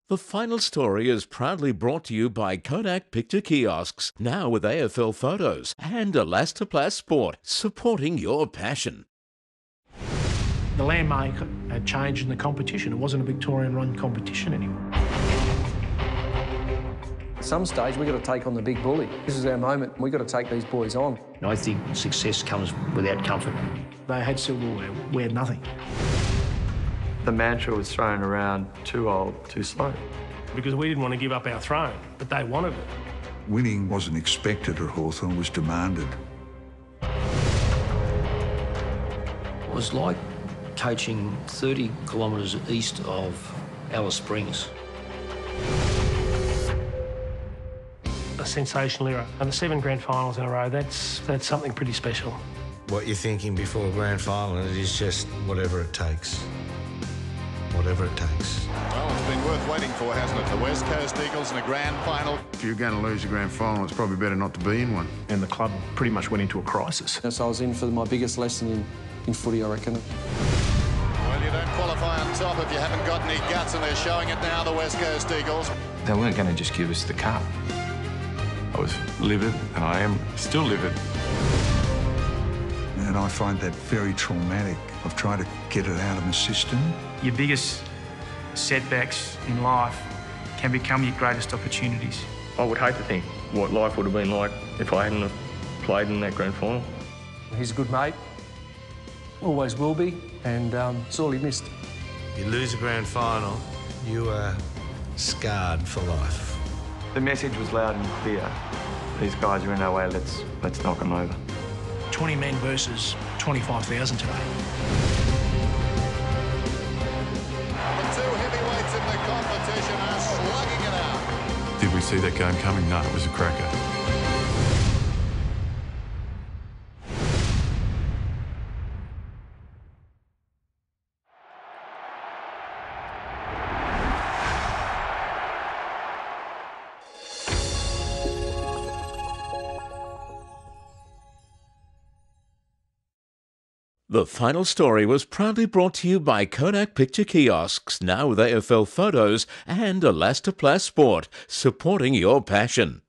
The Final Story is proudly brought to you by Kodak Picture Kiosks, now with AFL photos, and Elastoplast Sport, supporting your passion. The landmark had changed in the competition. It wasn't a Victorian-run competition anymore. At some stage, we've got to take on the big bully. This is our moment. We've got to take these boys on. I think success comes without comfort. They had silverware, we had nothing. The mantra was thrown around, too old, too slow. Because we didn't want to give up our throne, but they wanted it. Winning wasn't expected at Hawthorn, it was demanded. It was like coaching 30 kilometres east of Alice Springs. A sensational era. And the 7 grand finals in a row, that's something pretty special. What you're thinking before a grand final is just whatever it takes. Whatever it takes. Well, it's been worth waiting for, hasn't it? The West Coast Eagles in a grand final. If you're going to lose a grand final, it's probably better not to be in one. And the club pretty much went into a crisis. So I was in for my biggest lesson in footy, I reckon. Well, you don't qualify on top if you haven't got any guts, and they're showing it now, the West Coast Eagles. They weren't going to just give us the cup. I was livid, and I am still livid. And I find that very traumatic. I've tried to get it out of my system. Your biggest setbacks in life can become your greatest opportunities. I would hate to think what life would have been like if I hadn't have played in that grand final. He's a good mate, always will be, and sorely missed. You lose a grand final, you are scarred for life. The message was loud and clear. These guys are in our way, let's knock them over. 20 men versus 25,000 today. The two heavyweights in the competition are slugging it out. Did we see that game coming? No, it was a cracker. The Final Story was proudly brought to you by Kodak Picture Kiosks, now with AFL photos, and Elastoplast Sport, supporting your passion.